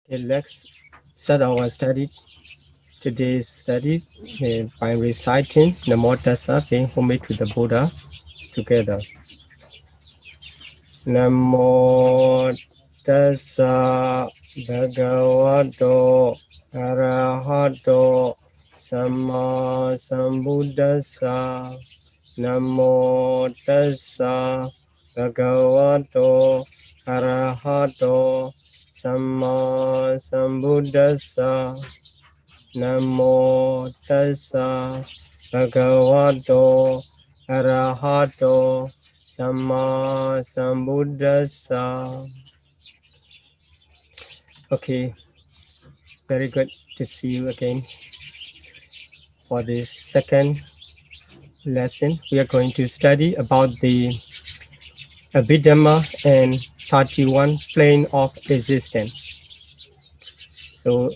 Okay, let's start our study. Today's study by reciting Namo Tassa, paying homage to the Buddha together. Namo Tassa Bhagavato Arahato Samma Sambuddhassa. Namo Tassa Bhagavato Arahato Samma Sambuddhassa. Namo Tassa Bhagavato Arahato Samma Sambuddhassa. Okay, very good to see you again. For the second lesson, we are going to study about the Abhidhamma and 31 plane of existence. So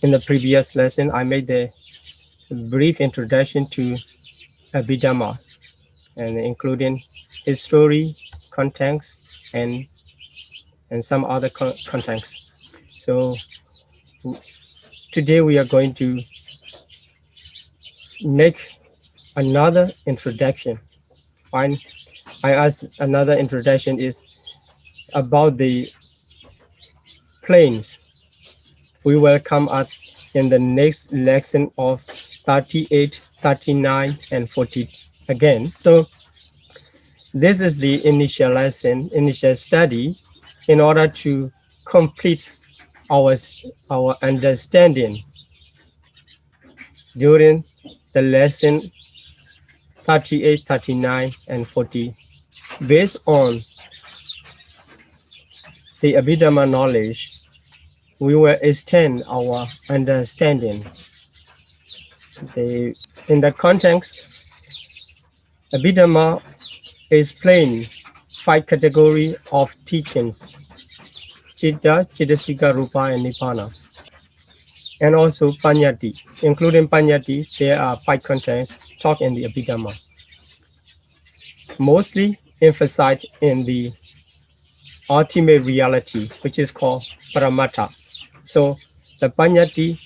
in the previous lesson, I made the brief introduction to Abhidhamma, and including his story, context, and some other contexts. So today we are going to make another introduction. I asked another introduction is about the planes. We will come up in the next lesson of 38, 39, and 40 again. So this is the initial lesson, initial study, in order to complete our understanding during the lesson 38, 39, and 40. Based on the Abhidhamma knowledge, we will extend our understanding. In the context, Abhidhamma explains 5 categories of teachings: Chitta, Chittasika, Rupa, and Nibbana. And also Panyati. Including Panyati, there are 5 contexts taught in the Abhidhamma, mostly emphasized in the ultimate reality, which is called Paramatta. So the Panyati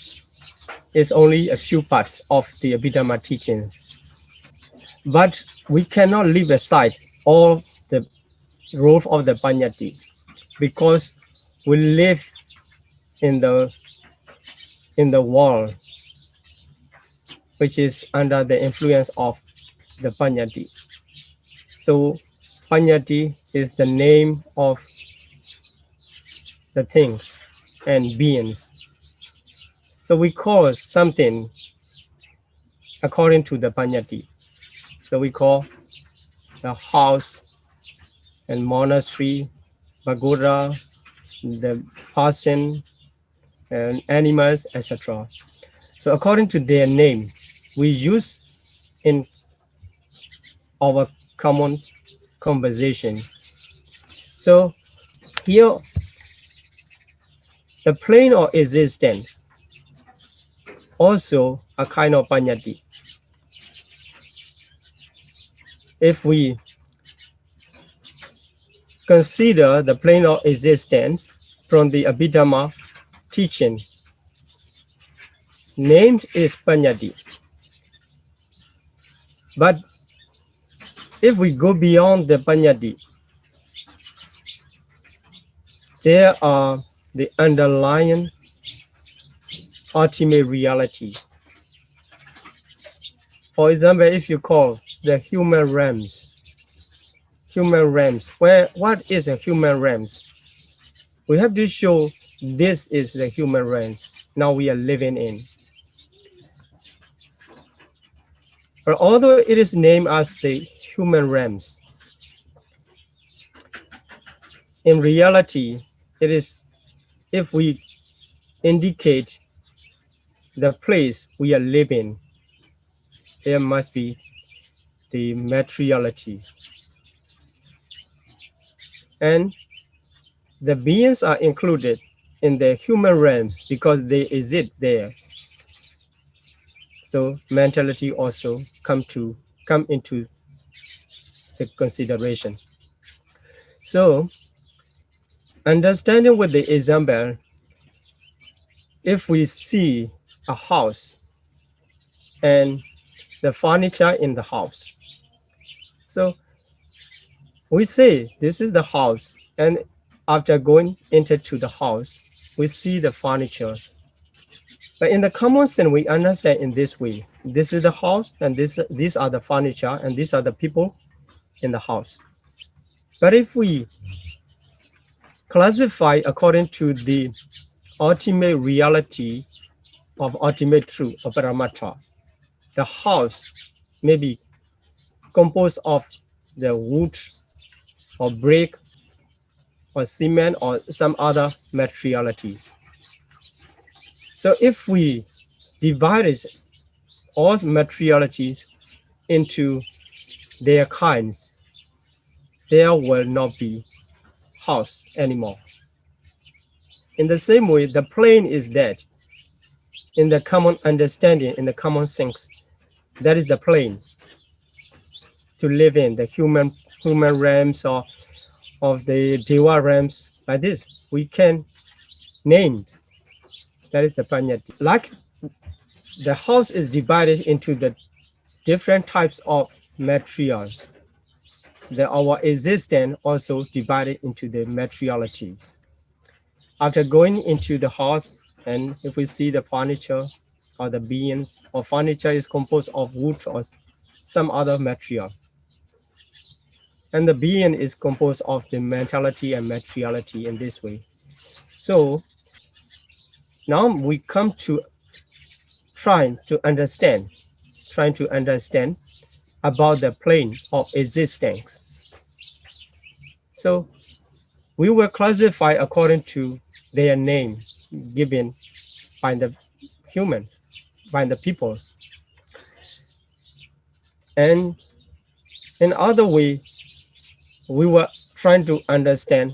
is only a few parts of the Abhidhamma teachings. But we cannot leave aside all the rules of the Panyati, because we live in the world which is under the influence of the Panyati. So Panyati is the name of the things and beings. So we call something according to the Panyati. So we call the house and monastery, pagoda, the person, and animals, etc. So according to their name, we use in our common conversation. So here, the plane of existence, also a kind of Panyati. If we consider the plane of existence from the Abhidhamma teaching, named is Panyati. But if we go beyond the Panyati, there are the underlying ultimate reality. For example, if you call the human realms, what is a human realms? We have to show this is the human realm now we are living in. But although it is named as the human realms, in reality, it is, if we indicate the place we are living, there must be the materiality. And the beings are included in the human realms because they exist there. So mentality also come into the consideration. So understanding with the example, if we see a house and the furniture in the house, so we say this is the house, and after going into the house, we see the furniture. But in the common sense, we understand in this way: this is the house, and these are the furniture, and these are the people in the house. But if we classify according to the ultimate reality of ultimate truth of Paramattha, the house may be composed of the wood or brick or cement or some other materialities. So if we divide all materialities into their kinds, there will not be house anymore. In the same way, the plane is dead. In the common understanding, in the common sense, that is the plane to live in, the human realms or of the Deva realms. Like this, we can name. That is the Panyati. Like the house is divided into the different types of materials. Our existence also divided into the materialities. After going into the house, and if we see the furniture or the beings, or furniture is composed of wood or some other material, and the being is composed of the mentality and materiality in this way. So now we come to trying to understand about the plane of existence. So we will classify according to their name given by the human, by the people. And in other way, we were trying to understand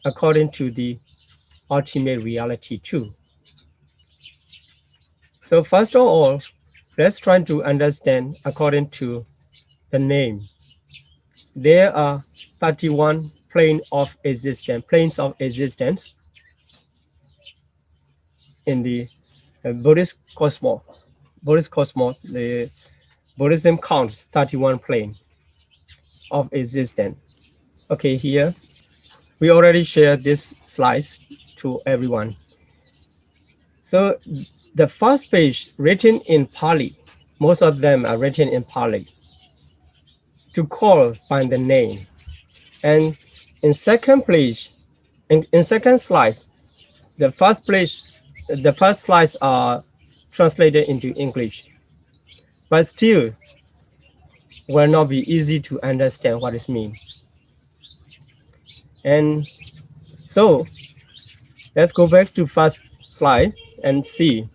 according to the ultimate reality too. So first of all, let's try to understand according to the name. There are 31 planes of existence in the Buddhist cosmos. The Buddhism counts 31 planes of existence. Okay, here we already shared this slides to everyone. So the first page written in Pali, most of them are written in Pali, to call by the name. And in second page, in second slides, the first slides are translated into English, but still will not be easy to understand what it means. And so let's go back to first slide and see.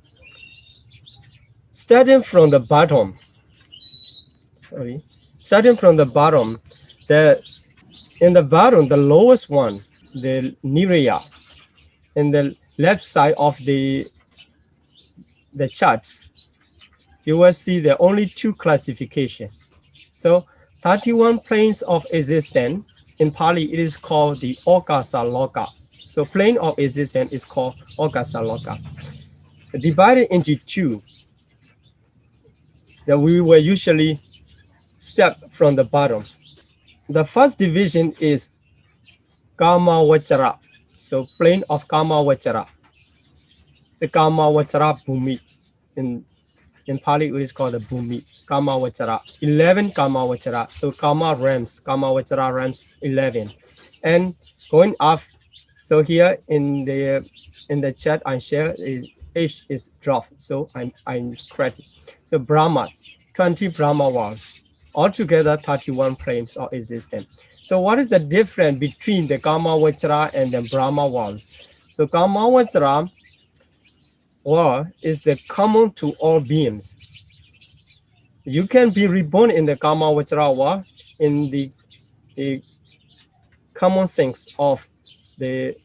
Starting from the bottom, in the bottom, the lowest one, the Niraya, in the left side of the charts, you will see there are only two classifications. So 31 planes of existence, in Pali it is called the Okasa Loka. So plane of existence is called Okasa Loka. Divided into two, that we will usually step from the bottom. The first division is Kama Vachara. So plane of Kama Vachara. So Kama Vachara Bhumi. In Pali, it is called the Bhumi, Kama Vachara. 11 Kama Vachara. So Kama Vachara rams 11. And going up, so here in the chat I share is H is dropped. So I'm correct. So Brahma, 20 Brahma worlds. Altogether 31 planes of existence. So what is the difference between the Kama Vachara and the Brahma world? So Kama Vachara world is the common to all beings. You can be reborn in the Kama Vachara world in the common sense of the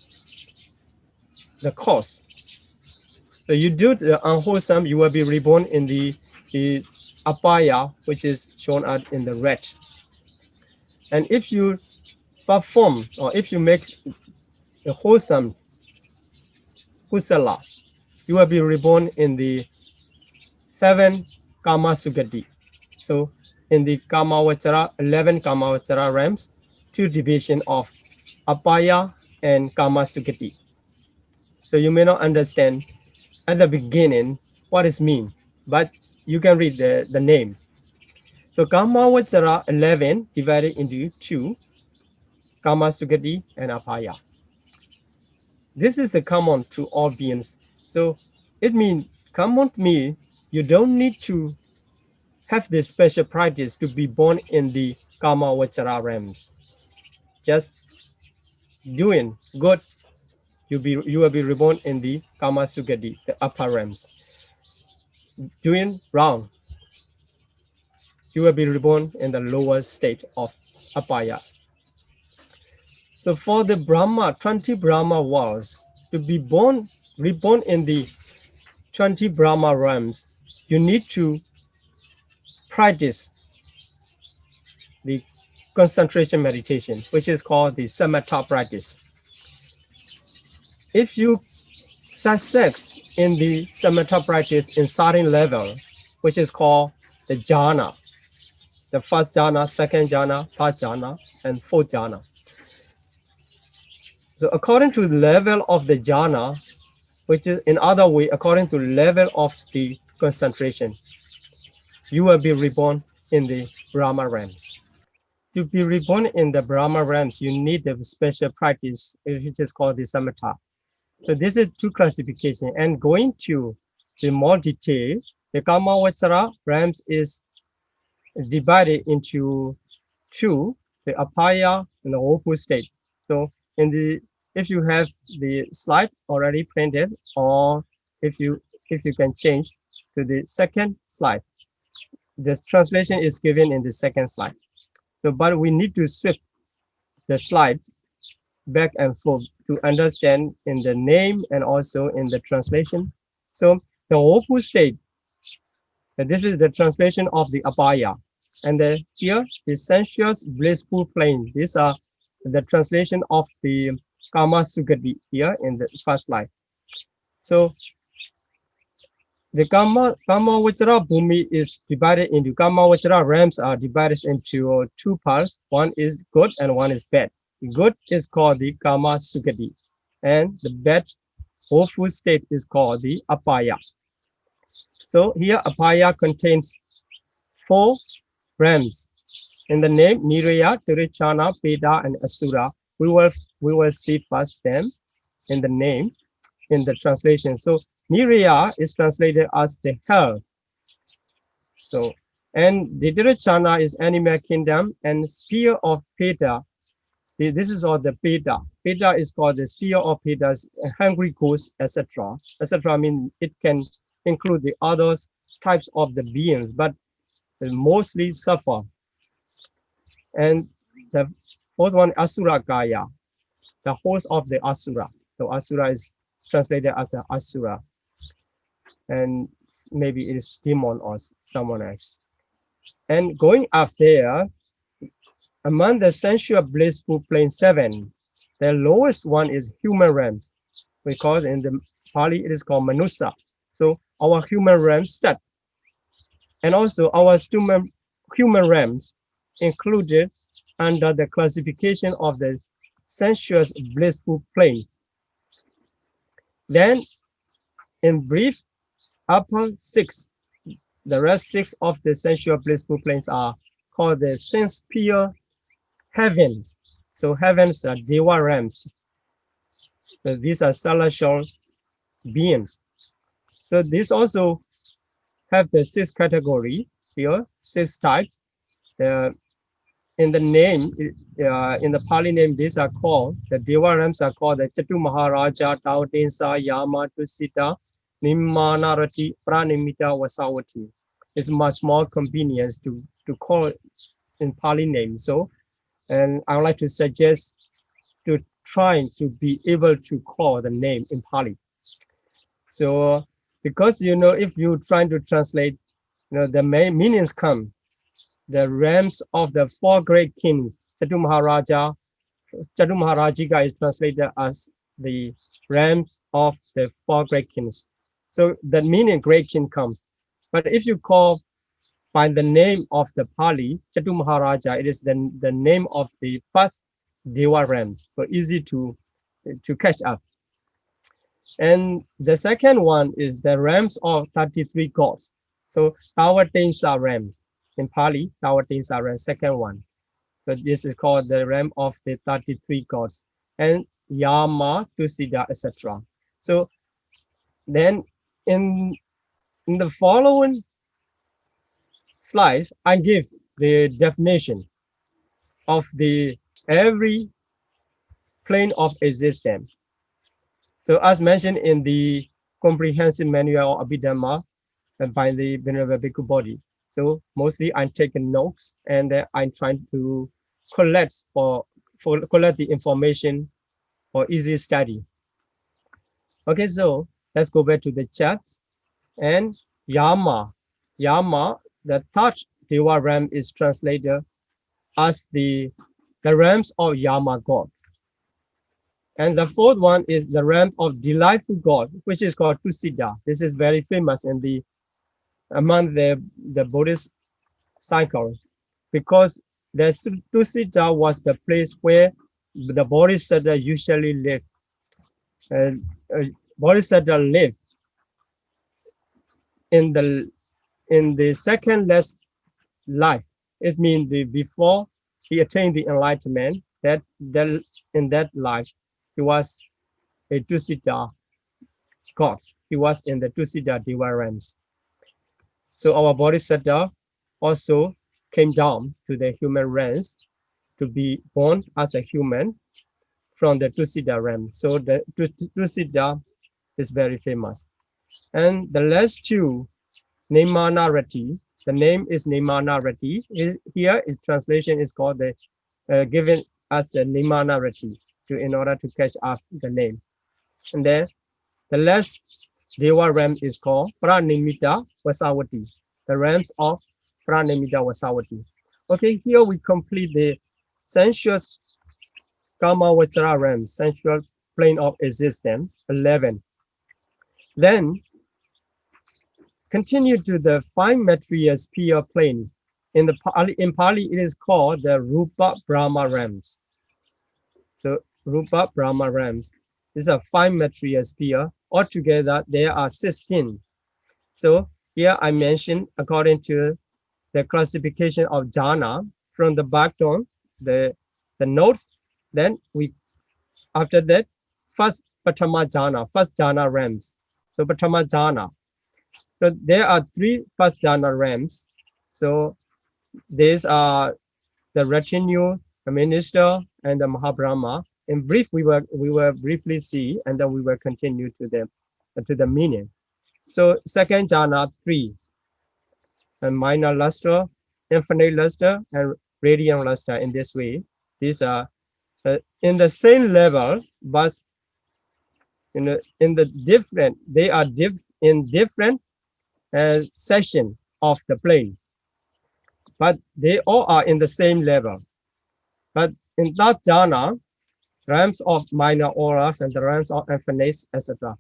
cause. So you do the unwholesome, you will be reborn in the apaya, which is shown out in the red. And if you perform, or if you make a wholesome kusala, you will be reborn in the 7 Kama Sugati. So in the Kamavachara, 11 Kamavachara realms, 2 division of Apaya and Kama Sugati. So you may not understand at the beginning what it means, but you can read the name. So Kamavachara 11 divided into 2, Kama Sugati and Apaya. This is the common to all beings. So it means common to me, you don't need to have this special practice to be born in the Kamavachara realms. Just doing good, you will be reborn in the Kama Sugati, the upper realms. Doing wrong, you will be reborn in the lower state of Apaya. So for the Brahma, 20 Brahma worlds, to be reborn in the 20 Brahma realms, you need to practice the concentration meditation, which is called the samatha practice. If you success in the samatha practice in starting level, which is called the jhana, the first jhana, second jhana, third jhana, and fourth jhana. So according to the level of the jhana, which is in other way, according to level of the concentration, you will be reborn in the Brahma realms. To be reborn in the Brahma realms, you need a special practice, which is called the samatha. So this is 2 classification. And going to the more detail, the Kamavachara realms is divided into 2, the Apaya and the Opu state. So if you have the slide already printed, or if you can change to the second slide, this translation is given in the second slide. So, but we need to switch the slide back and forth to understand in the name and also in the translation. So the Opu state, this is the translation of the Apaya. And here, the sensuous blissful plane. These are the translation of the Kama Sugati here in the first slide. So the Kamavachara Bhumi is divided into Kamavachara realms are divided into 2 parts. One is good and one is bad. Good is called the Kama Sugati, and the bad awful state is called the Apaya. So here Apaya contains 4 realms. In the name Niraya, Putrajana, Peda, and Asura, we will see first them in the name in the translation. So Niraya is translated as the hell. So, and the Putrajana is animal kingdom, and sphere of Peda. This is all the Peda. Peda is called the sphere of Pedas, hungry ghosts, etc. etc. I mean, it can include the other types of the beings, but they mostly suffer. And the 4th one, Asura Gaya, the host of the Asura. So Asura is translated as an Asura, and maybe it is demon or someone else. And going up there, among the sensual blissful plane 7, the lowest one is human realms. We call it in the Pali, it is called Manusa. So our human realms start. And also our human realms included under the classification of the sensuous blissful planes. Then in brief, upper 6, the rest 6 of the sensual blissful planes are called the sense-pure heavens. So heavens are Deva realms. So these are celestial beings. So these also have the 6 category here, 6 types. In the name, in the Pali name, these are called, the Deva realms are called the Chatu Maharaja, Tautensa, Yama, Tusita, Nimmanarati, Pranimita, Vasawati. It's much more convenient to call it in Pali name. So, and I would like to suggest to try to be able to call the name in Pali. So, because, you know, if you try to translate, you know, the main meanings come. The realms of the 4 great kings, Chatu Maharajika is translated as the realms of the 4 great kings. So that meaning great king comes. But if you call by the name of the Pali, Chatu Maharaja, it is the name of the first Deva realms, so easy to catch up. And the second one is the realms of 33 gods. So Tawatensa realms in Pali, Tawatensa realm, second one. So this is called the realm of the 33 gods, and Yama, Tusida, etc. So then in the following slides, I give the definition of the every plane of existence. So as mentioned in the comprehensive manual of Abhidhamma by the Venerable Bhikkhu Bodhi. So mostly I'm taking notes and I'm trying to collect collect the information for easy study. Okay, so let's go back to the chat. And Yama, the third Deva realm is translated as the realms of Yama God. And the fourth one is the realm of delightful God, which is called Tusida. This is very famous in among the Buddhist cycle, because the Tusida was the place where the Bodhisattva usually lived. Bodhisattva lived in the second last life. It means before he attained the enlightenment, that in that life he was a Tusida god. He was in the Tusida Deva realms. So our Bodhisattva also came down to the human realms to be born as a human from the Tusida realm. So the Tusida is very famous. And the last two, Nemanarati, the name is Nemanarati. Here its translation is called given as the Nemanarati in order to catch up the name. And then the last Deva realm is called Pranimita Vasavati, the realms of Pranimita Vasavati. Okay, here we complete the sensuous Kama Vachara realm, sensual plane of existence, 11. Then continue to the five material sphere plane. In Pali, it is called the Rupa Brahma realms. So Rupa Brahma realms. These are five material sphere. Altogether, there are 16. So here I mentioned according to the classification of jhana from the background, the notes. Then after that, first jhana realms. So Patama jhana. So there are three first jhana realms. So these are the retinue, the minister, and the Mahabrahma. In brief, we will briefly see, and then we will continue to the meaning. So second jhana, 3, and minor luster, infinite luster, and radiant luster. In this way, these are in the same level, but in the different, they are in different section of the planes, but they all are in the same level. But in that jhana, realms of minor auras and the realms of infinites, etc.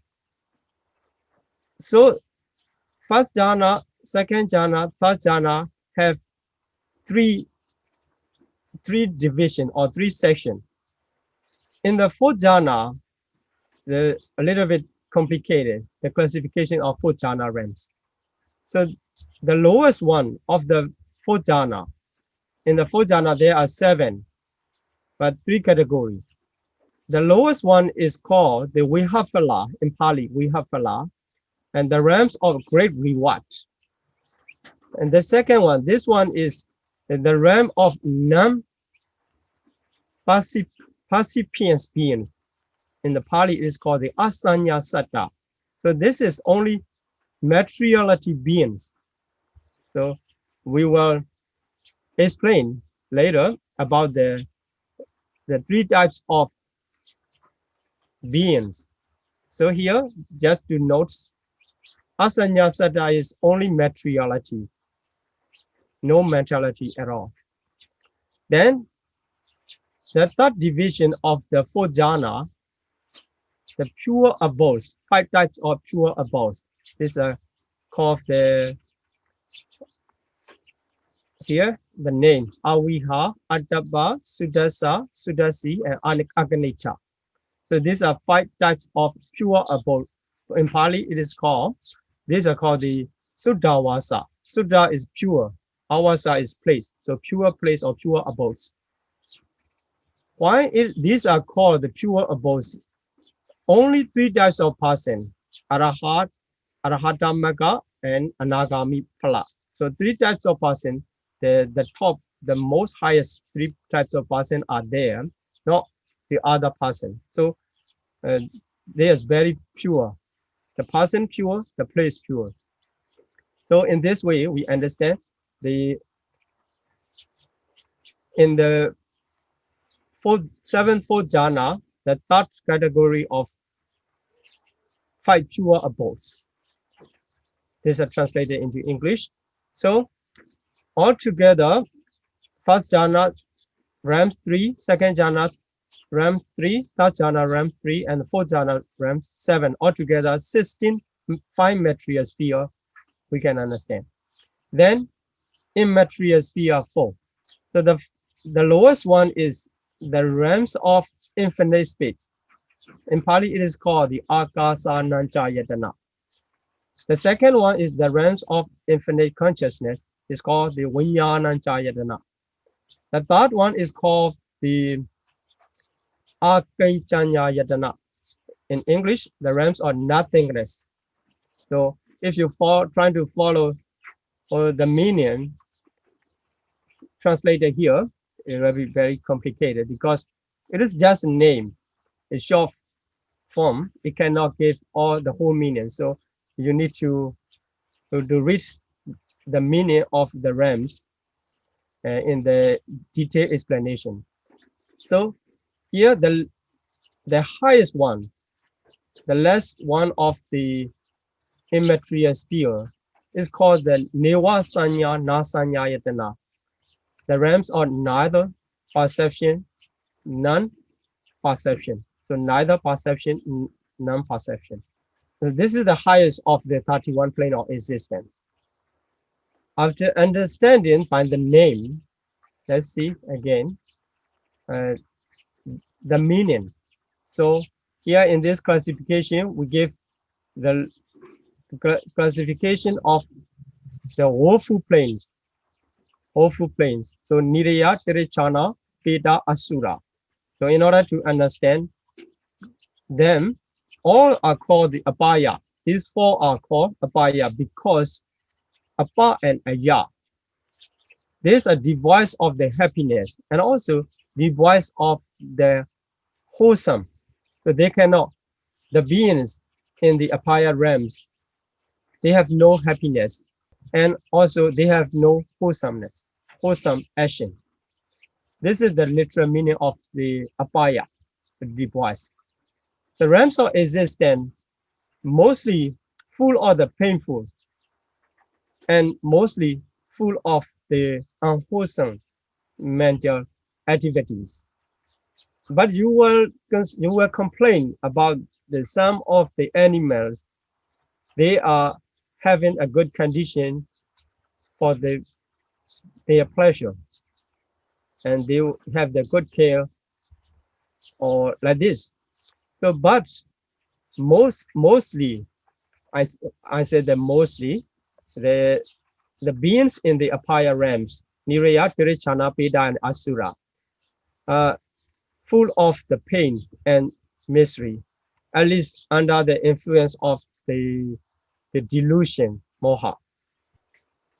So first jhana, second jhana, third jhana have three division or three section. In the fourth jhana, a little bit complicated, the classification of fourth jhana realms. So the lowest one of the fourth jhana, in the fourth jhana there are 7, but 3 categories. The lowest one is called the Vihaphala, in Pali, Vihaphala, and the realms of great reward. And the second one, this one is the realm of non-percipient beings. In the Pali, it is called the Asanya Satta. So this is only materiality beings. So we will explain later about the 3 types of beings. So here, just to note, Asanya Satta is only materiality, no mentality at all. Then the third division of the 4 jhana, the pure abodes, 5 types of pure abodes. This is called the here the name Aviha, Adabba, Sudasa, Sudasi, and Aganita. So these are 5 types of pure abode. In Pali, it is called, these are called the Suddhavasa. Suddha is pure, Avasa is place. So pure place or pure abodes. Why these are called the pure abodes? Only 3 types of person, Arahat, Arahatammaka, and Anagami Phala. So 3 types of person, the top, the most highest 3 types of person are there, not the other person. So they are very pure. The person pure, the place pure. So in this way, we understand in the sevenfold jhana, the 3rd category of 5 pure abodes. These are translated into English. So altogether, 1st jhana, RAM 3, 2nd jhana, RAM 3, 3rd jhana, RAM 3, and 4th jhana, RAM 7. Altogether, 16 fine material sphere we can understand. Then immaterial sphere 4. So the lowest one is the realms of infinite space. In Pali, it is called the Akasananchayatana. The second one is the realms of infinite consciousness. It's called the Vinyananchayatana. The 3rd one is called the Akaichanyayatana. In English, the realms of nothingness. So if you trying to follow the meaning translated here, it will be very complicated because it is just a name, a short form. It cannot give all the whole meaning. So you need to read the meaning of the realms in the detailed explanation. So here the highest one, the last one of the immaterial sphere is called the Neva Sanya Nasanyayatana. The realms are neither perception, non-perception. So neither perception, non-perception. So this is the highest of the 31 plane of existence. After understanding by the name, let's see again the meaning. So here in this classification, we give the classification of the woeful planes. Woeful planes. So Niraya, Putrajana, Peta, Asura. So in order to understand them, all are called the Abhaya. These 4 are called Abhaya because Apa and Aya, these are device of the happiness and also device of the wholesome. So they cannot, the beings in the Abhaya realms, they have no happiness and also they have no wholesomeness, wholesome action. This is the literal meaning of the Abhaya, the device. The realms of existence mostly full of the painful and mostly full of the unwholesome mental activities. But you will complain about some of the animals. They are having a good condition for their pleasure, and they have the good care or like this. So, but mostly, I said that mostly the beings in the Abhaya realms, Niraya, Putrajana, Peta, and Asura, full of the pain and misery, at least under the influence of the delusion, moha.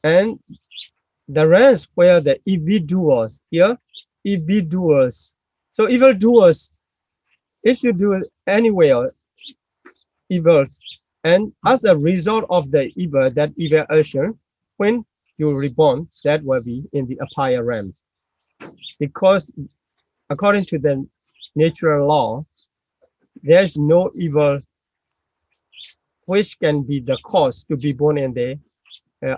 And the realms where the evildoers, here, evildoers. So evildoers, if you do anywhere evils, and as a result of the evil, that evil action, when you reborn, that will be in the Abhaya realms. Because according to the natural law, there's no evil which can be the cause to be born in the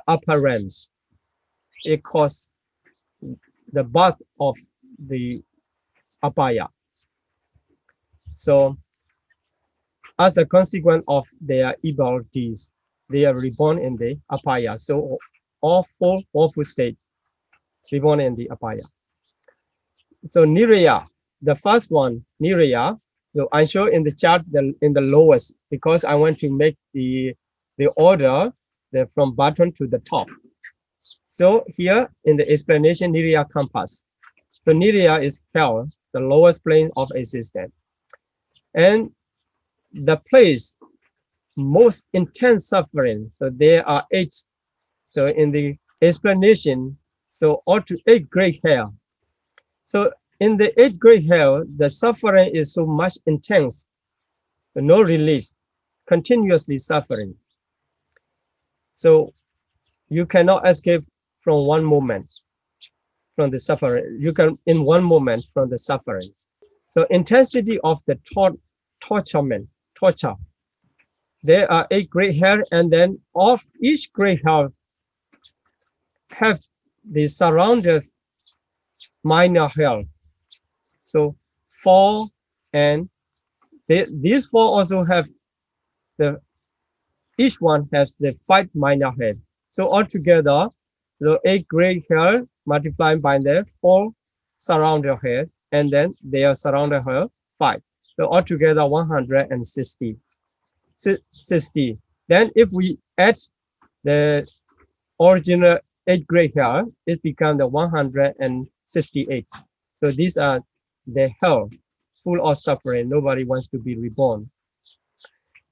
upper realms. It causes the birth of the Abhaya. So as a consequence of their evil deeds, they are reborn in the apaya. So all four awful states reborn in the apaya. So niraya, the first one, niraya. So I show in the chart in the lowest because I want to make the order from bottom to the top. So here in the explanation, niraya compass. So niraya is hell, the lowest plane of existence, and the place most intense suffering. So there are 8. So in the explanation, so all to 8 great hell. So in the 8 great hell, the suffering is so much intense, no relief, continuously suffering. So you cannot escape from one moment from the suffering. You can in one moment from the suffering. So intensity of the torture. There are 8 great hell, and then of each great hell have the surrounded minor hell. So 4, and these 4 also have each one has the 5 minor hell. So altogether, the 8 great hell multiplied by the 4 surrounded hell, and then they are surrounded hell 5. So altogether 160. Then if we add the original 8 great hell, it becomes the 168. So these are the hell full of suffering. Nobody wants to be reborn.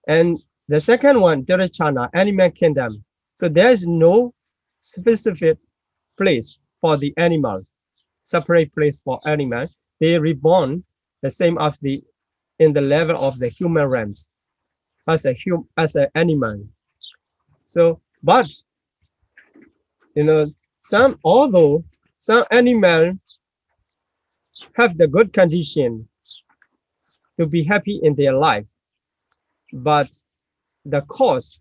And the second one, Buttochana, animal kingdom. So there is no specific place for the animals, separate place for animals. They reborn the same as in the level of the human realms as an animal. So, but although some animals have the good condition to be happy in their life, but the cause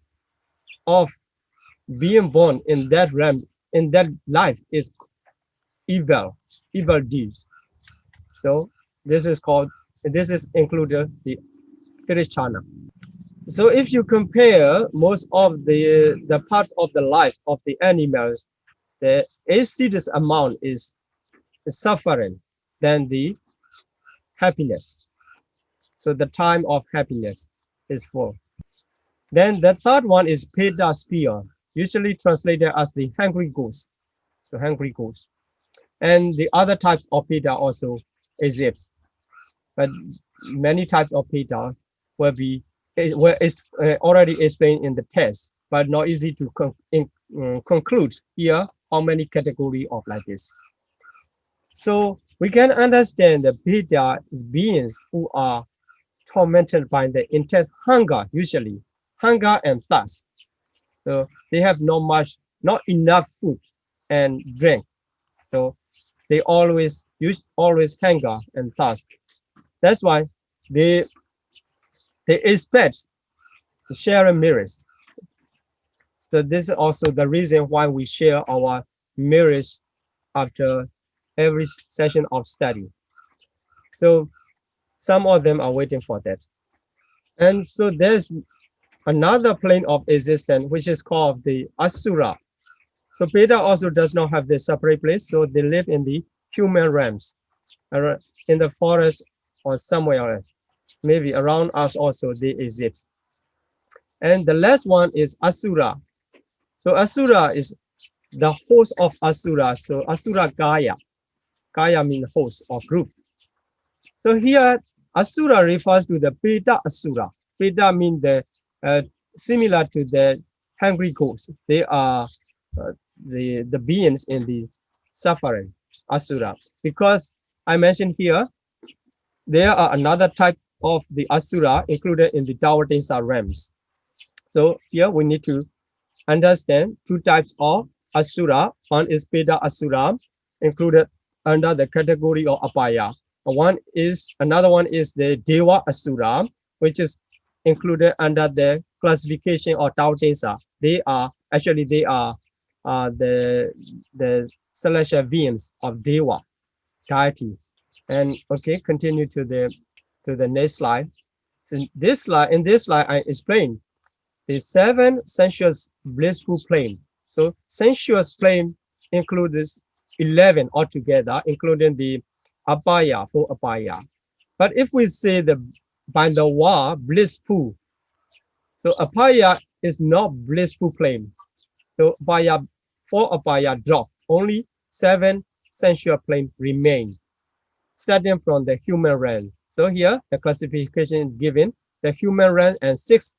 of being born in that realm, in that life, is evil deeds. So this is included the Putrajana. So if you compare most of the parts of the life of the animals, the acidus amount is suffering than the happiness. So the time of happiness is full. Then the third one is Peda spear, usually translated as the hungry goose. So hungry goose. And the other types of Peda also exist. But many types of Peda is already explained in the test, but not easy to conclude here how many categories of like this. So we can understand the Peda is beings who are tormented by the intense hunger, usually hunger and thirst. So they have not enough food and drink. So they always hunger and thirst. That's why they expect to share mirrors. So this is also the reason why we share our mirrors after every session of study. So some of them are waiting for that. And so there's another plane of existence, which is called the Asura. So Peda also does not have the separate place, so they live in the human realms, in the forest or somewhere else. Maybe around us also they exist. And the last one is Asura. So Asura is the host of Asura. So Asura Gaya. Gaya means host or group. So here Asura refers to the Peda Asura. Peda means similar to the hungry ghosts. They are the beings in the suffering, Asura. Because I mentioned here, there are another type of the Asura included in the Taotian realms. So here we need to understand 2 types of Asura. One is Peda Asura, included under the category of Apaya. Another one is the Deva Asura, which is included under the classification of Taotian. They are the celestial beings of Deva deities. And okay, continue to the next slide. So in this slide, I explained the 7 sensuous blissful plane. So sensuous plane includes 11 altogether, including the apaya, 4 apaya. But if we say by the wa, blissful, so apaya is not blissful plane. So apaya, 4 apaya drop, only 7 sensual plane remain, starting from the human realm. So here the classification given, the human realm and 6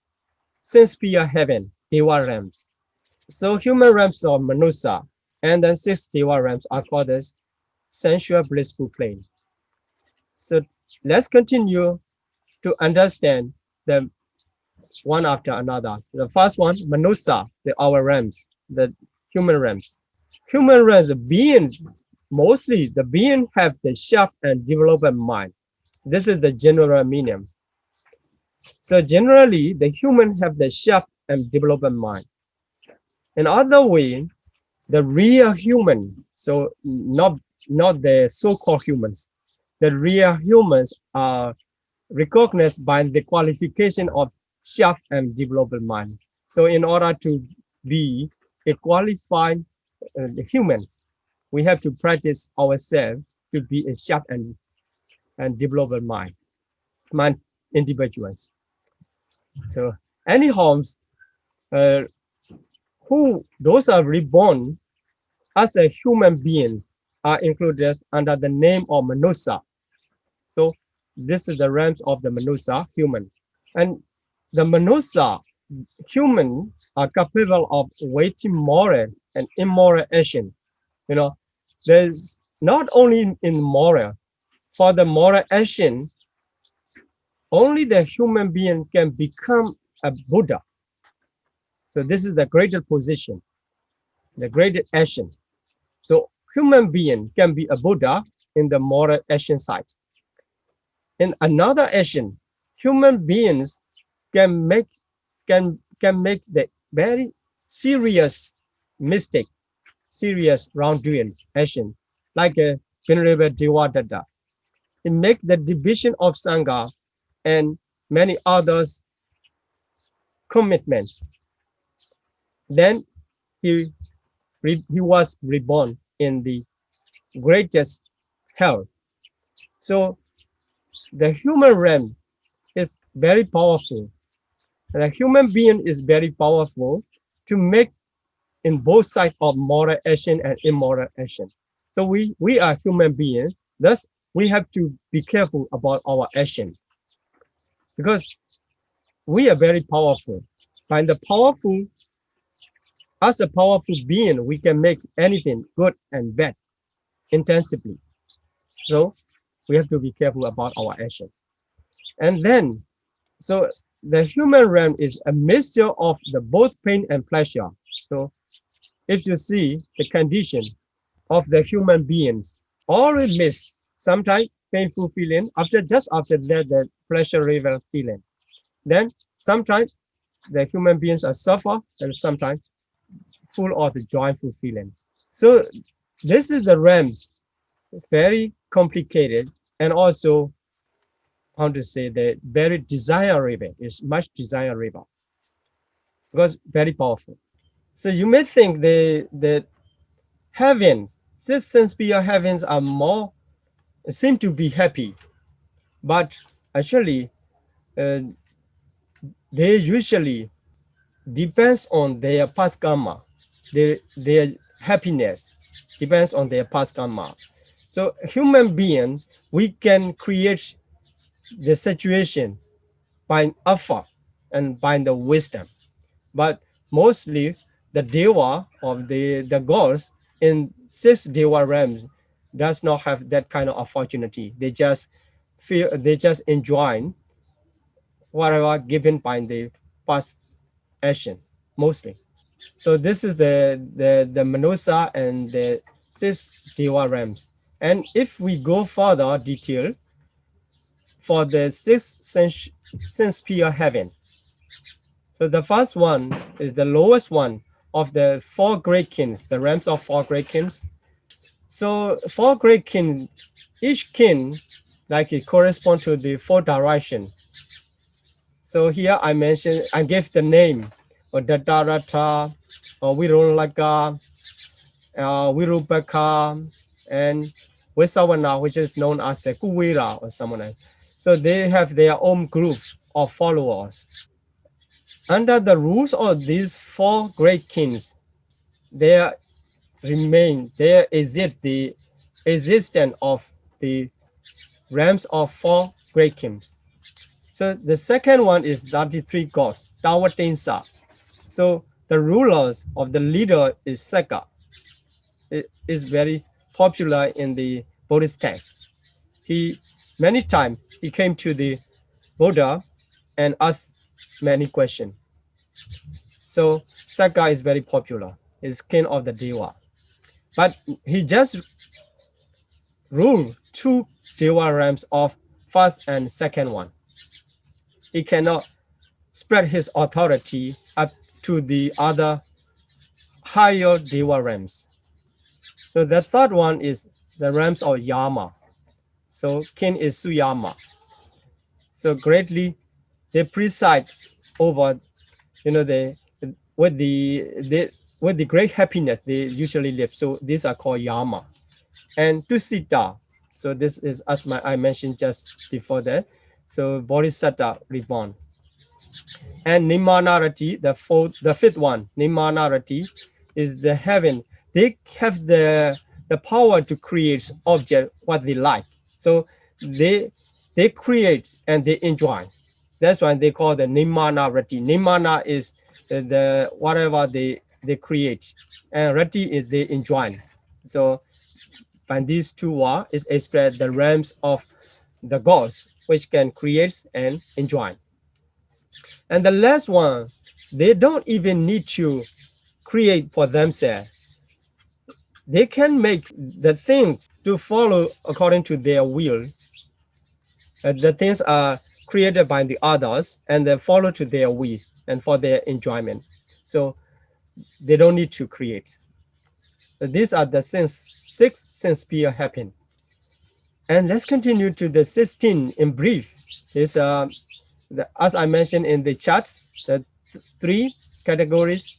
sense-sphere heaven, Deva realms. So human realms are Manusa, and then 6 Deva realms are called as sensual blissful plane. So let's continue to understand them one after another. The first one, Manusa, our realms, the human realms. Human realms, beings, mostly the being have the shape and development mind. This is the general meaning. So generally, the humans have the shape and development mind. In other way, the real human, so not the so-called humans, the real humans are recognized by the qualification of shape and development mind. So in order to be a qualified humans, we have to practice ourselves to be a shape and development mind individuals. So anyhow, those are reborn as a human beings are included under the name of Manusa. So this is the realms of the Manusa, human. And the Manusa, human, are capable of weighting moral and immoral action. You know, there's not only in moral, for the moral action, only the human being can become a Buddha. So this is the greater position, the greater action. So human being can be a Buddha in the moral action side. In another action, human beings can make the very serious mistake, serious wrongdoing action, like a Venerable Devadatta. It make the division of Sangha and many others commitments. Then he was reborn in the greatest hell. So the human realm is very powerful. The human being is very powerful to make in both sides of moral action and immoral action. So we are human beings, thus we have to be careful about our action because we are very powerful. By the powerful, as a powerful being, we can make anything good and bad intensively. So we have to be careful about our action. And then, so the human realm is a mixture of the both pain and pleasure. So if you see the condition of the human beings, always miss sometimes painful feeling, just after that, the pleasurable feeling. Then sometimes the human beings are suffer and sometimes full of the joyful feelings. So this is the realms, very complicated and also, how to say, the very desirable, is much desirable because very powerful. So you may think the heavens, this sense-sphere heavens are more, seem to be happy, but actually they usually depends on their past karma. Their happiness depends on their past karma. So human being, we can create the situation by effort and by the wisdom. But mostly the Deva of the gods in 6 Deva realms does not have that kind of opportunity. They just enjoy whatever given by the past action mostly. So this is the Manusa and the 6 Deva realms. And if we go further detail for the 6 sense-sphere heaven. So the first one is the lowest one of the 4 great kings, the realms of 4 great kings. So 4 great kings, each king, like it corresponds to the 4 direction. So here I gave the name or Datarata, or Virulaka, Virupaka, and Visawana, which is known as the Kuwira or someone else. So they have their own group of followers. Under the rules of these four great kings, there exists the existence of the realms of four great kings. So the second one is 33 gods, Tawatensa. So the rulers of the leader is Seka. It is very popular in the Buddhist text. Many times he came to the Buddha and asked many questions. So Seka is very popular. He's king of the Deva. But he just ruled two Deva realms of first and second one. He cannot spread his authority up to the other higher Deva realms. So the third one is the realms of Yama. So king is Suyama. So greatly they preside over, with the great happiness they usually live. So these are called Yama. And Tusita. So this is, as I mentioned just before that. So Bodhisattva reborn. And Nimanarati, the fifth one, Nimanarati, is the heaven. They have the power to create object what they like. So they create and they enjoy. That's why they call the Nimanarati. Nimana is the whatever they create, and Rati is they enjoy. So by these two words is express the realms of the gods, which can create and enjoy. And the last one, they don't even need to create for themselves. They can make the things to follow according to their will. The things are created by the others and they follow to their will and for their enjoyment. So they don't need to create. These are the six sense sphere happen. And let's continue to the 16 in brief. Is as I mentioned in the charts, the three categories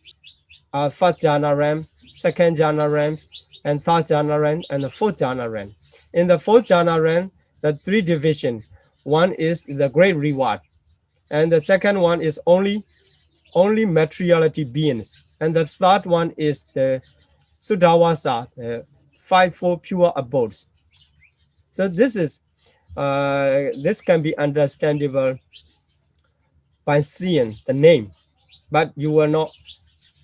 are first jhana realm, second jhana realm, and third jhana realm, and the fourth jhana realm. In the fourth jhana realm, the three divisions. One is the great reward, and the second one is only materiality beings, and the third one is the Sudawasa, the fivefold pure abodes. So this is this can be understandable by seeing the name, but you will not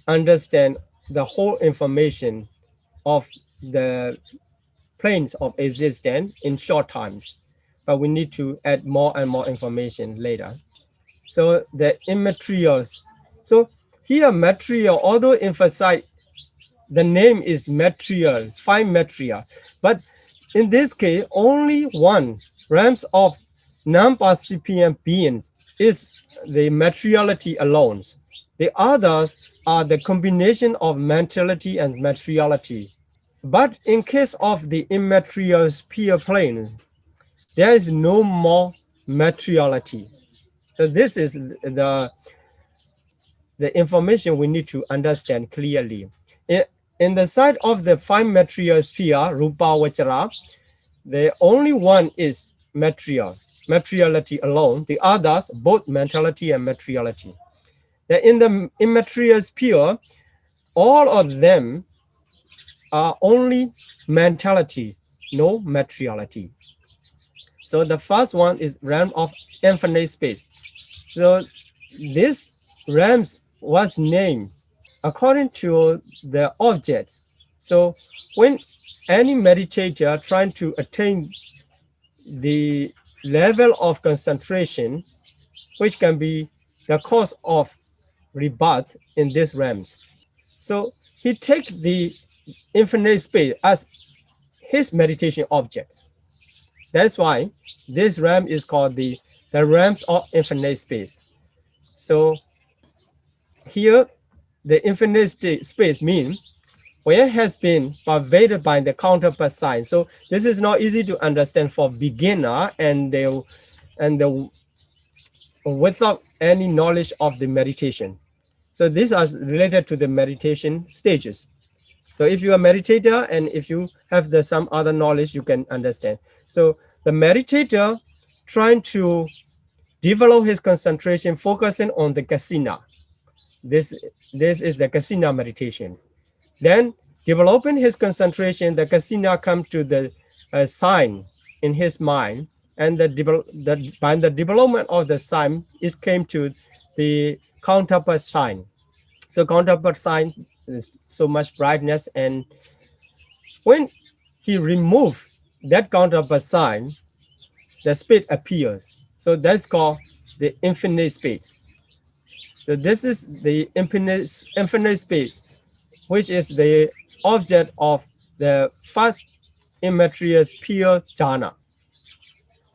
understand the whole information of the planes of existence in short times. But we need to add more and more information later. So the immaterials. So here material, although emphasize the name is material, fine material, but in this case, only one realms of non-percipient beings is the materiality alone. The others are the combination of mentality and materiality. But in case of the immaterial sphere plane, there is no more materiality. So this is the information we need to understand clearly. In the side of the five material sphere, Rupa Vachara, the only one is materiality alone. The others, both mentality and materiality. In the immaterial sphere, all of them are only mentality, no materiality. So the first one is realm of infinite space. So this realms was named according to the objects. So when any meditator trying to attain the level of concentration, which can be the cause of rebirth in these realms, so he takes the infinite space as his meditation objects. That's why this realm is called the realms of infinite space. So here, the infinite space means where it has been pervaded by the counterpart sign. So this is not easy to understand for beginner and without any knowledge of the meditation. So these are related to the meditation stages. So if you are a meditator and if you have some other knowledge, you can understand. So the meditator trying to develop his concentration, focusing on the kasina. This is the kasina meditation. Then developing his concentration, the kasina come to the sign in his mind, and by the development of the sign, it came to the counterpart sign. So counterpart sign is so much brightness, and when he removed that counterpart sign, the speed appears. So that's called the infinite speed. So this is the infinite speed, which is the object of the first immaterial pure jhana.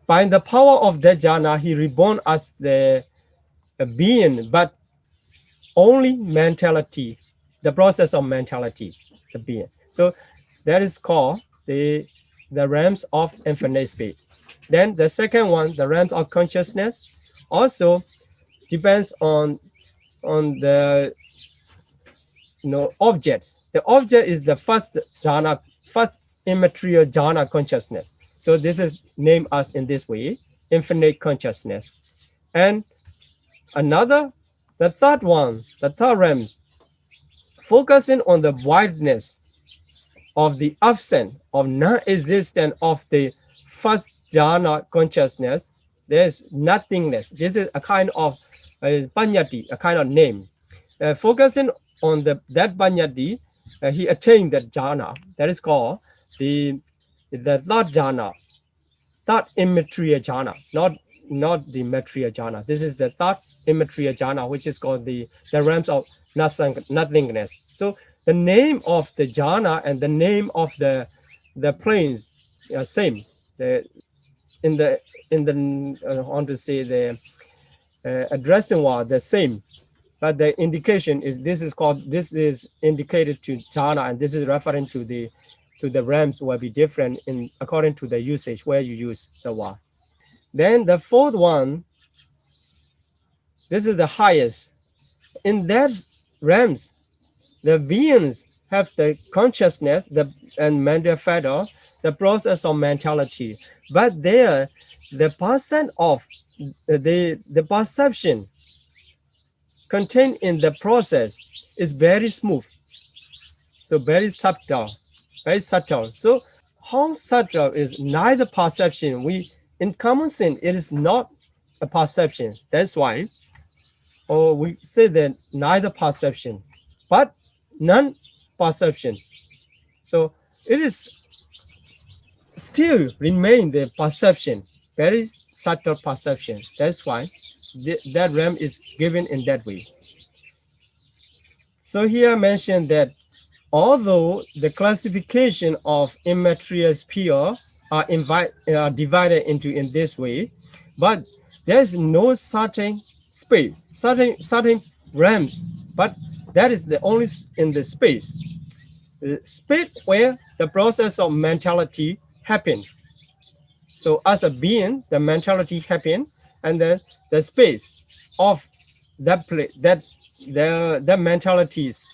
By the power of that jhana, he reborn as the being, but only mentality, the process of mentality, the being. So that is called the realms of infinite speed. Then the second one, the realms of consciousness, also depends on the objects. The object is the first jhana, first immaterial jhana consciousness. So this is named as in this way, infinite consciousness. And the third one, the third realm, focusing on the wideness of the absence of non-existence of the first jhana consciousness. There's nothingness. This is a kind of panyati, a kind of name. Focusing on that panyati, he attained that jhana. That is called the third jhana, third immaterial jhana, not the material jhana. This is the third immaterial jhana, which is called the realms of nothingness. So the name of the jhana and the name of the planes are same. In the I want to say the addressing word, the same, but the indication is this is indicated to jhana, and this is referring to the realms will be different in according to the usage where you use the word. Then the fourth one, this is the highest. In that realms, the beings have the consciousness, and manifesto, the process of mentality. But there, the percent of the perception contained in the process is very smooth. So very subtle, very subtle. So how subtle is neither perception. In common sense, it is not a perception. That's why, or we say that neither perception, but non-perception. So it is still remain the perception, very subtle perception. That's why that realm is given in that way. So here I mentioned that although the classification of immaterial sphere are divided into in this way, but there's no certain space, certain realms, but that is the only in the space where the process of mentality happens. So as a being, the mentality happens, and then the space of that the mentalities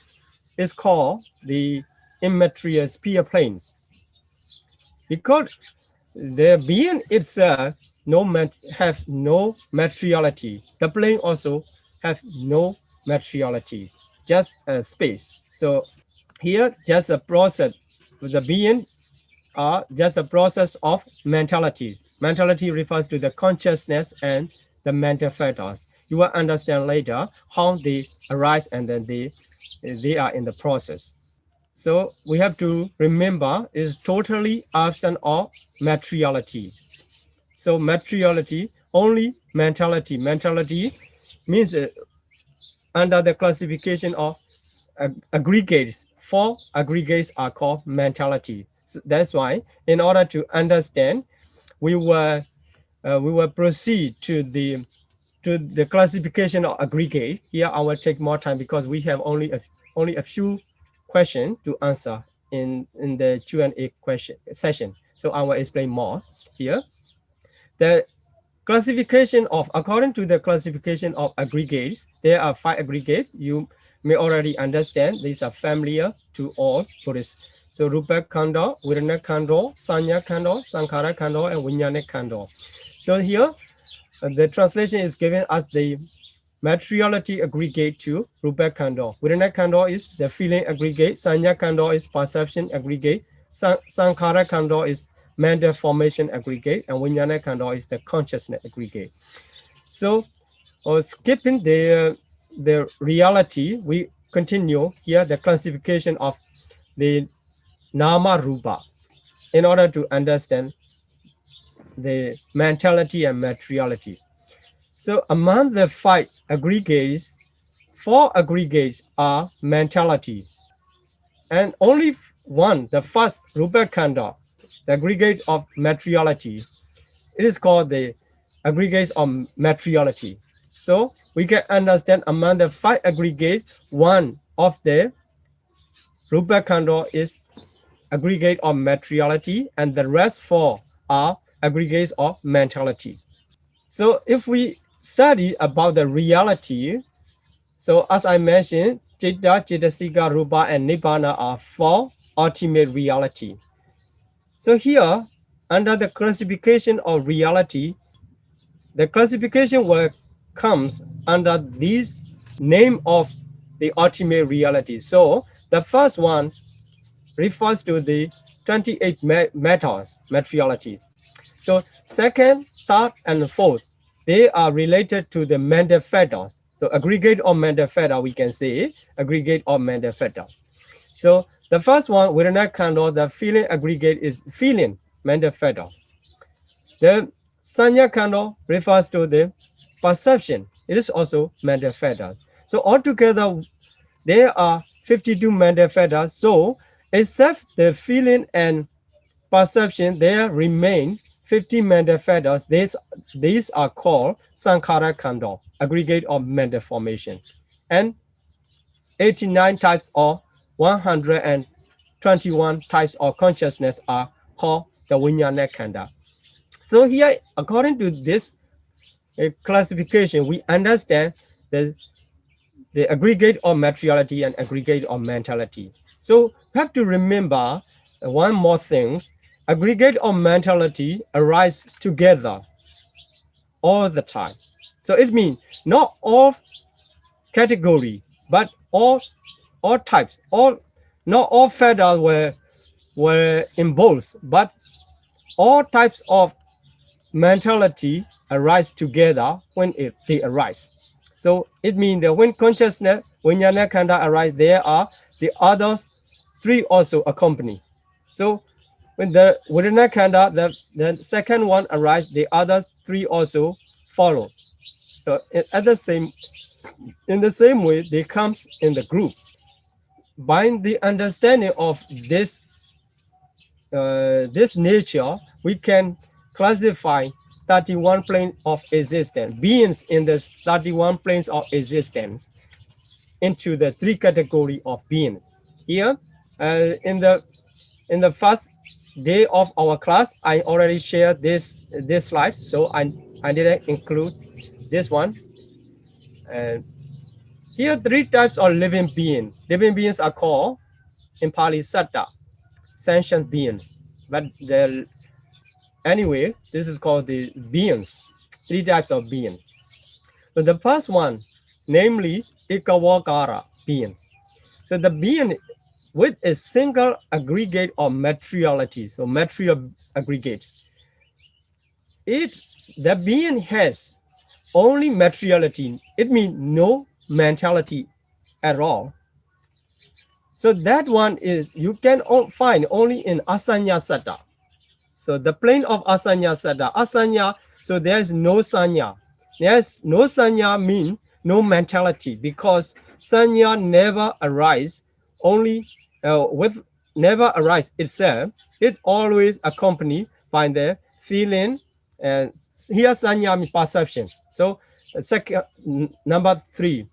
is called the immaterial sphere planes. Because the being itself have no materiality. The plane also have no materiality, just a space. So here, just a process with the being are just a process of mentality. Mentality refers to the consciousness and the mental factors. You will understand later how they arise and then they are in the process. So we have to remember is totally absent of materiality. So materiality, only mentality. Mentality means under the classification of aggregates. 4 aggregates are called mentality. So that's why, in order to understand, we will proceed to the classification of aggregate. Here I will take more time because we have only a few questions to answer in the Q&A session. So I will explain more here. The classification of, according to the classification of aggregates, there are 5 aggregates. may already understand. These are familiar to all Buddhists. So Rupa Khanda, Vedana Khanda, Sanya Khanda, Sankhara Khanda, and Vijnana Khanda. So here, the translation is given as the materiality aggregate to Rupa Khanda. Vedana Khanda is the feeling aggregate, Sanya Khanda is perception aggregate, Sankhara Khanda is mental formation aggregate, and Vijnana Khanda is the consciousness aggregate. So, skipping the reality, we continue here the classification of the Nama Rupa in order to understand the mentality and materiality. So among the 5 aggregates, 4 aggregates are mentality. And only one, the first Rupa Khanda, the aggregate of materiality, it is called the aggregates of materiality. So we can understand among the 5 aggregates, one of the Rupa Khanda is aggregate of materiality, and the rest 4 are aggregates of mentality. So if we study about the reality, so as I mentioned, Citta, Cittasika, Rupa, and Nibbana are 4 ultimate reality. So here, under the classification of reality, the classification will comes under these name of the ultimate reality. So the first one refers to the 28 matters, materialities. So second, third, and fourth, they are related to the mental factors. So aggregate of mental factor, we can say aggregate of mental factor. So the first one, Vedana Khanda, the feeling aggregate is feeling mental factor. The Sanya Khanda refers to the perception. It is also mental factor. So altogether, there are 52 mental factors. So except the feeling and perception, there remain 50 mental factors. These are called Sankhara Khanda, aggregate of mental formation. And 89 types or 121 types of consciousness are called the Vijnana Khanda. So here, according to this classification, we understand the aggregate of materiality and aggregate of mentality. So we have to remember one more thing. Aggregate of mentality arise together all the time. So it means not all category, but all types, not all factors were involved, but all types of mentality arise together when they arise. So it means that when consciousness, Vijnana Khanda arise, there are the others 3 also accompany. So when the Vedana Khanda, the second one arises, the other 3 also follow. So in the same way, they come in the group. By the understanding of this nature, we can classify 31 planes of existence, beings in the 31 planes of existence, into the 3 categories of beings. Here, in the first day of our class, I already shared this slide, so I didn't include this one. And here, 3 types of living beings. Living beings are called, in Pali, Satta, sentient beings. But anyway, this is called the beings, 3 types of beings. So the first one, namely Ikawakara beings. So the being with a single aggregate of materiality, so material aggregates. The being has only materiality. It means no mentality at all. So that one is, you can find only in Asanya Satta. So the plane of Asanya Satta. Asanya, so there's no Sanya. There's no Sanya mean no mentality, because Sanya never arise only never arise itself. It's always accompanied by the feeling, and here Sanya means perception. So second, number 3.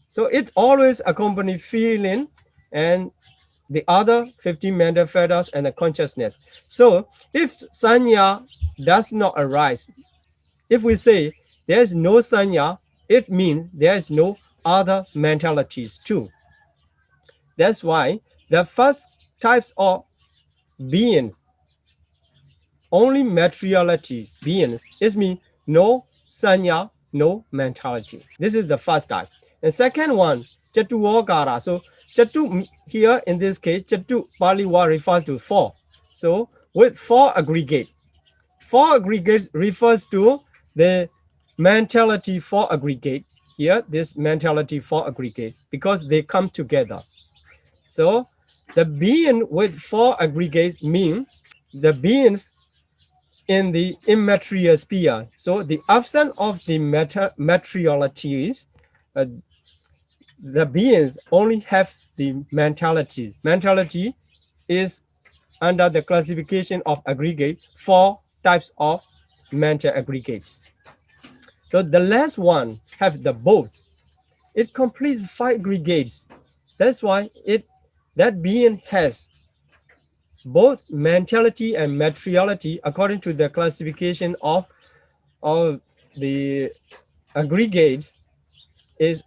So it always accompanies feeling and the other 15 mental factors and the consciousness. So if Sanya does not arise, if we say there's no Sanya, it means there's no other mentalities too. That's why the first types of beings, only materiality beings, is mean no sanya, no mentality. This is the first type. And second one, Chatuokara. So Chatu here in this case, Chatu Pali word refers to four. So with four aggregate. Four aggregates refers to the mentality four aggregate. Here, this mentality four aggregates because they come together. So the being with four aggregates mean the beings in the immaterial sphere. So the absence of the materialities, the beings only have the mentality. Mentality is under the classification of aggregate, four types of mental aggregates. So the last one have the both. It completes five aggregates. That's why that being has both mentality and materiality according to the classification of the aggregates is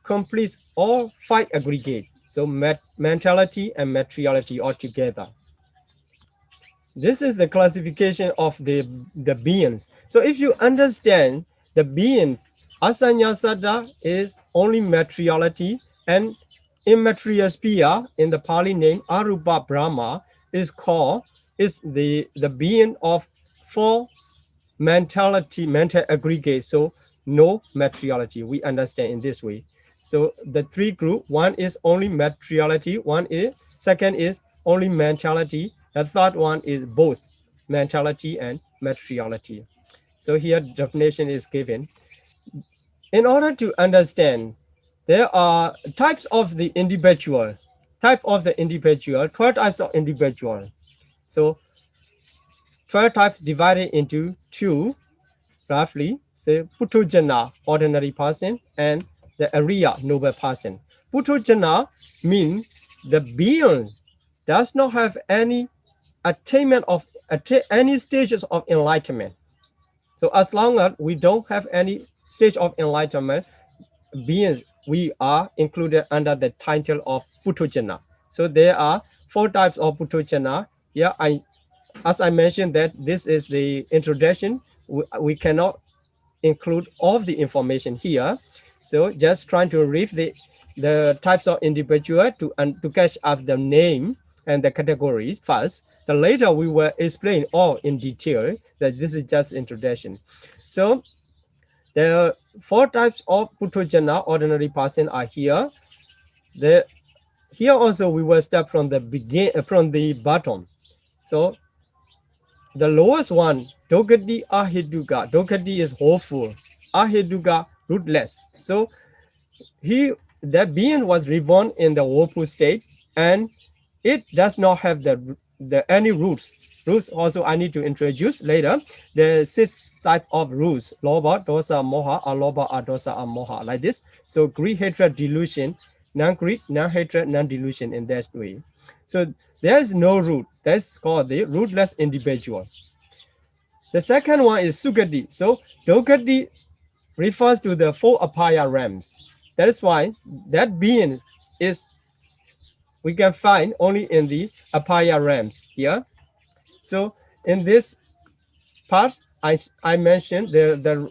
completes all five aggregates. So mentality and materiality all together. This is the classification of the beings. So if you understand the beings, asanya sada is only materiality, and immaterial sphere in the Pali name Arupa Brahma is the being of four mental aggregates. So no materiality. We understand in this way. So the three group, one is only materiality, second is only mentality, the third one is both mentality and materiality. So here definition is given. In order to understand, there are types of the individual, 12 types of individual. So 12 types divided into two, roughly, say Putrajana, ordinary person, and the Arya, noble person. Putrajana means the being does not have any attainment of any stages of enlightenment. So as long as we don't have any stage of enlightenment, beings, we are included under the title of Putrajana. So there are four types of Putrajana. Yeah, as I mentioned that this is the introduction. We cannot include all of the information here. So just trying to read the types of individual to catch up the name and the categories first. Then later we will explain all in detail. That this is just introduction. So there are four types of Putrajana, ordinary person, are here. Here also we will start from the bottom. So the lowest one, Dogati Ahiduga. Dogati is hopeful. Ahiduga, rootless. So that being was reborn in the woeful state, and it does not have any roots. Roots also I need to introduce later. The 6 types of roots: Loba, Dosa, Moha, Aloba, Adosa, Moha, like this. So greed, hatred, delusion, non-greed, non-hatred, non-delusion in that way. So there is no root. That's called the rootless individual. The second one is Sugati. So Dogati refers to the 4 Apaya realms. That is why that being we can find only in the Apaya realms here. So in this part, I mentioned the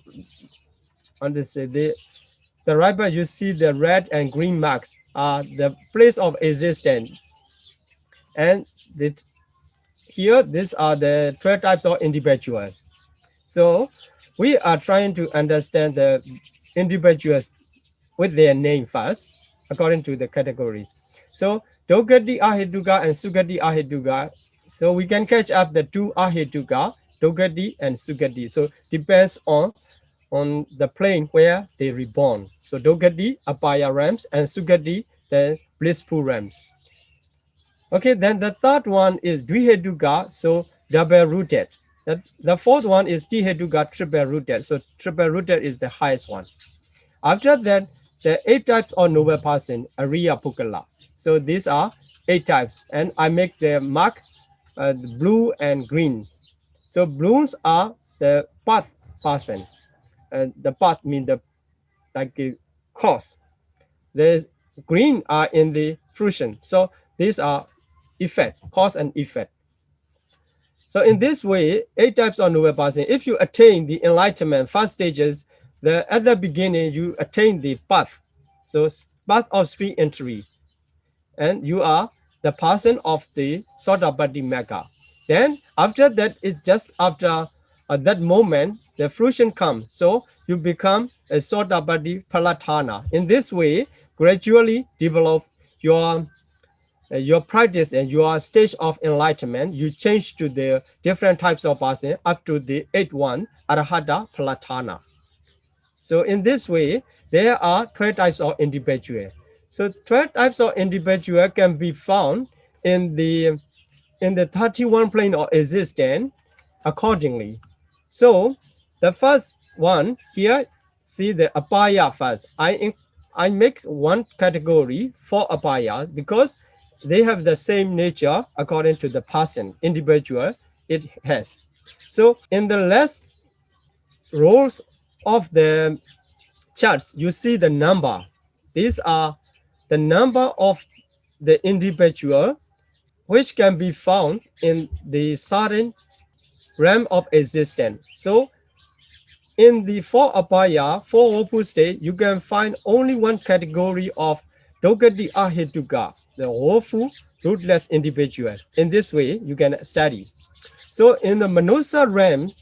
right part, you see the red and green marks are the place of existence. And here, these are the 12 types of individuals. So we are trying to understand the individuals with their name first, according to the categories. So Dogati Ahiduga and Sugati Ahiduga. So we can catch up the 2 Ahiduga, Dogati and Sugati. So depends on the plane where they reborn. So Dogati, Apaya realms, and Sugati, the blissful realms. Okay, then the third one is Dviheduga, so double rooted. The fourth one is Diheduga, triple rooted. So triple rooted is the highest one. After that, the 8 types of noble person, Arya Pukala. So these are 8 types, and I make the mark blue and green. So blues are the path person. The path means like a course. The green are in the fruition. So these are effect, cause and effect. So in this way, 8 types of noble passing, if you attain the enlightenment, first stages, at the beginning, you attain the path. So path of street entry. And you are the person of the Sotapatti Magga. Then after that, it's just after that moment, the fruition comes. So you become a Sotapatti Palatana. In this way, gradually develop your practice and your stage of enlightenment. You change to the different types of person up to the 8th one, Arahata Palatana. So in this way, there are 12 types of individual. So 12 types of individual can be found in the 31 plane of existence accordingly. So the first one here, see the apaya first. I make one category for apayas because they have the same nature according to the person, individual it has. So in the last rows of the charts, you see the number. These are the number of the individual which can be found in the certain realm of existence. So in the 4 apaya, 4 woeful state, you can find only one category of Dogati Ahituka, the woeful, rootless individual. In this way, you can study. So in the Manusa realm,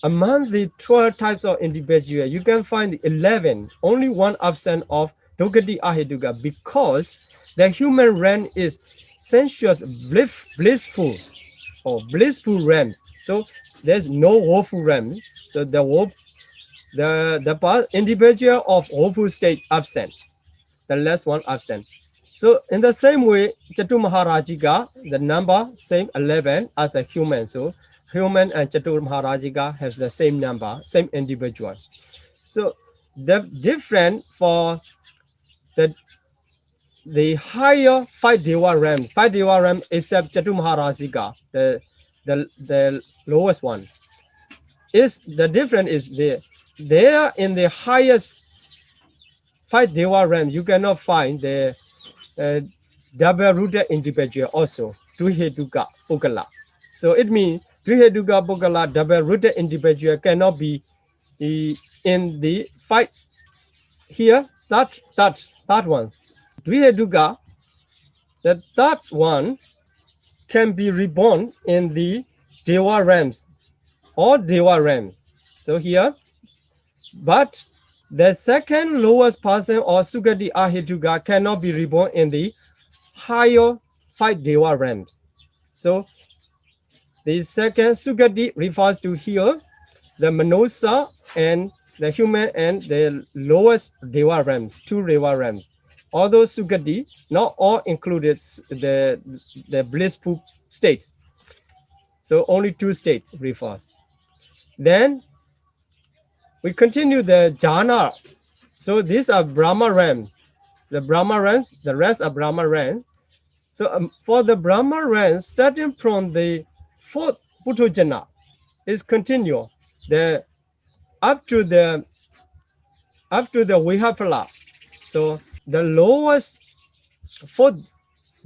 among the 12 types of individual, you can find 11, only one absent of Dogati Ahituka, because the human realm is sensuous, blissful, or blissful realms. So there's no woeful realm. So the individual of woeful state absent, the last one absent. So in the same way, Chatu Maharajika, the number same 11 as a human. So human and Chatu Maharajika has the same number, same individual. So the different for the higher 5 Deva realm except Chatu Maharajika, the lowest one, is the difference is there in the highest 5 Deva realm, you cannot find the double-rooted individual also, Duheduka Pukala. So it means Duheduka Pukala, double-rooted individual cannot be in the 5 here, that one. Duheduka, the third one can be reborn in the Deva realms or Deva realm. So here, but the second lowest person or Sugati Ahituka cannot be reborn in the higher 5 Deva realms. So the second Sugati refers to here the Manosa and the human and the lowest Deva realms, 2 Deva realms. Although Sugati, not all included the blissful states. So only 2 states refers. Then we continue the jhana. So these are Brahma realm. The Brahma realm, the rest are Brahma realm. So for the Brahma realm, starting from the 4th Putrajana is continue. Up to the Vihapala. So the lowest 4th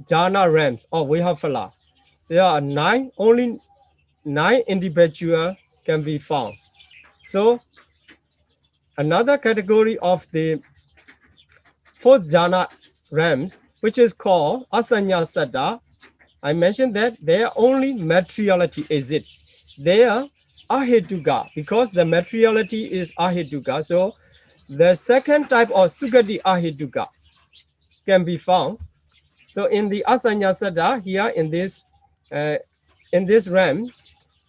jhana realms of Vihapala, there are 9, only 9 individual can be found. So another category of the 4th jhana realms, which is called Asanya Saddha, I mentioned that there only materiality is it. They are Ahetuka, because the materiality is Ahetuka. So the second type of Sugati Ahetuka can be found. So in the Asanya Saddha, here in this realm,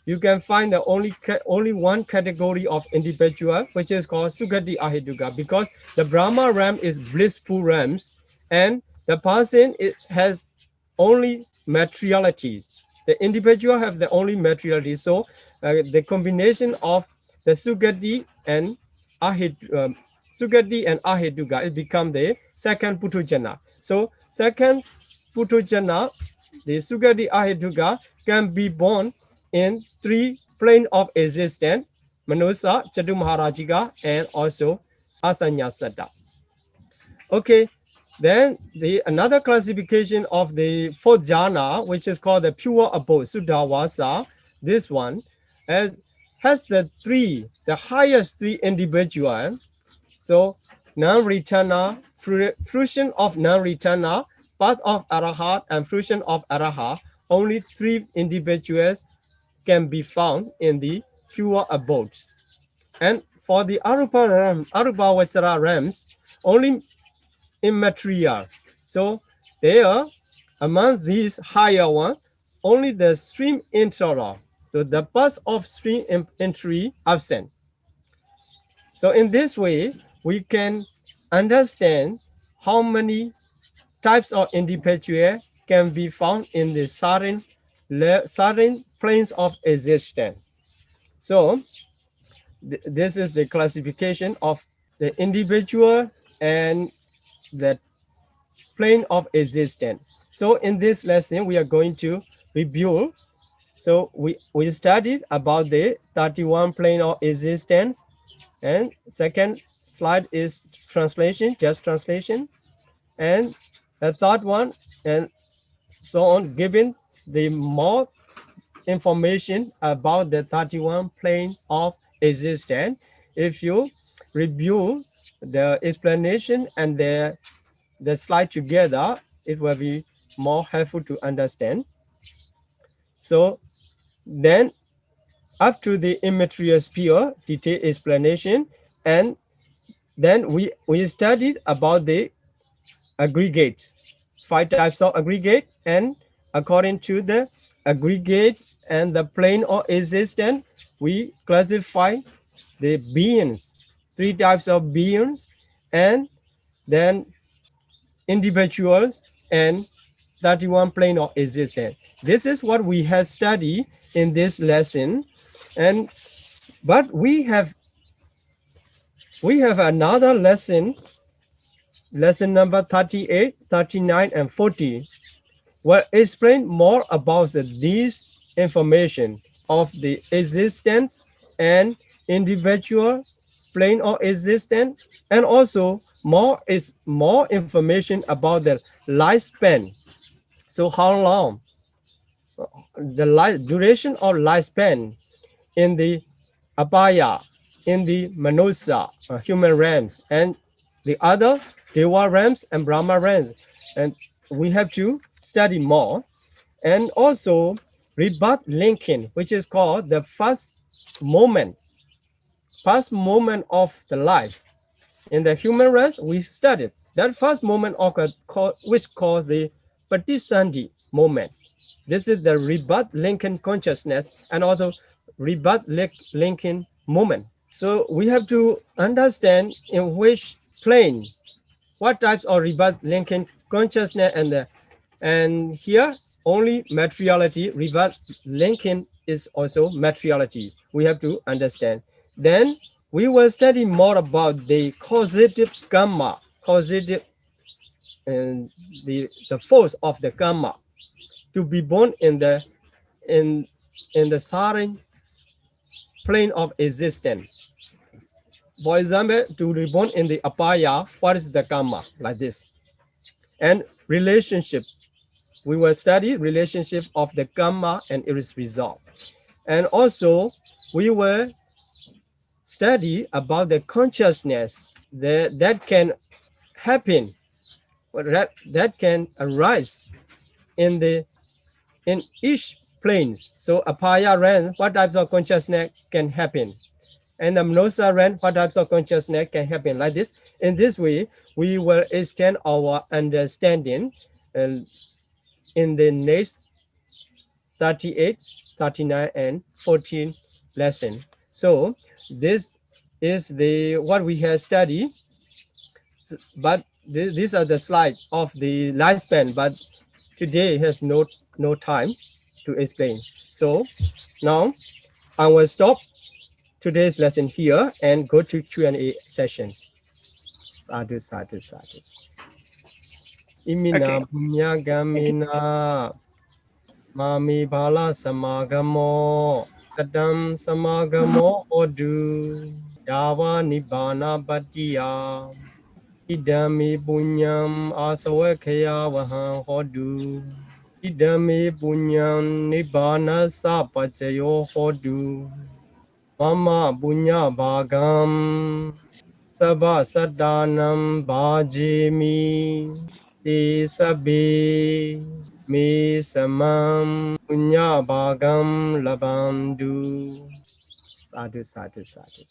you can find the only one category of individual, which is called Sugati Ahetuka, because the Brahma realm is blissful realms, and the person has only materialities. The individual have the only materiality. So the combination of the Sugati and Ahetuka, it become the second Putrajana. So second Putrajana, the Sugati Ahetuka, can be born in 3 plane of existence, Manusa, Chatu Maharajika, and also Asanya Saddha. Okay, then another classification of the fourth jhana, which is called the pure abode, Suddhavasa, this one has the highest three individual. So non-returner, fruition of non-returner, path of arahat, and fruition of arahat. Only three individuals can be found in the pure abodes. And for the arupa vachara realms, only immaterial. So there, among these higher ones, only the stream interal. So the path of stream entry absent. So in this way, we can understand how many types of individual can be found in the certain planes of existence. So this is the classification of the individual and the plane of existence. So in this lesson, we are going to review. So we studied about the 31 plane of existence. And second slide is translation, just translation. And the third one, and so on, giving the more information about the 31 plane of existence. If you review the explanation and the slide together, it will be more helpful to understand. So then up to the immaterial sphere, detailed explanation, and then we studied about the aggregates, 5 types of aggregate, and according to the aggregate and the plane of existence, we classify the beings, 3 types of beings, and then individuals and 31 plane of existence. This is what we have studied in this lesson, but we have another lesson number 38, 39, and 40, will explain more about these information of the existence and individual plane of existence, and also more information about the lifespan. So how long the duration of lifespan in the apaya, in the manusa, human realms, and the other Deva realms and Brahma realms. And we have to study more. And also rebirth linking, which is called the first moment of the life. In the human race, we studied that first moment which caused the Patisandhi moment. This is the rebirth linking consciousness and also rebirth linking moment. So we have to understand in which plane, what types of rebirth linking consciousness, and here only materiality, rebirth linking is also materiality. We have to understand. Then we will study more about the causative karma, and the force of the karma to be born in the Sarin plane of existence. For example, to be born in the apaya, what is the karma? Like this. And relationship. We will study relationship of the karma and its result. And also, we will study about the consciousness that can happen, that can arise in each plane. So apaya realm, what types of consciousness can happen? And the Manosa realm, what types of consciousness can happen? Like this. In this way, we will extend our understanding in the next 38, 39, and 14 lesson. So this is what we have studied, but these are the slides of the lifespan, but today has no time to explain. So now I will stop today's lesson here and go to Q&A session. Sādhu, Sādhu, Sādhu. Imina punya gamina mami bala samagamo kadam samagamo odu yawa nibbana bhattiya Idami punyam asawakaya vaham hodu. Idami punyam nibbana sapachayo hodu. Mama punya bhagam sabha sadanam bhajemi. Te sabbe me samam punya bhagam labam du. Sadhu, sadhu, sadhu.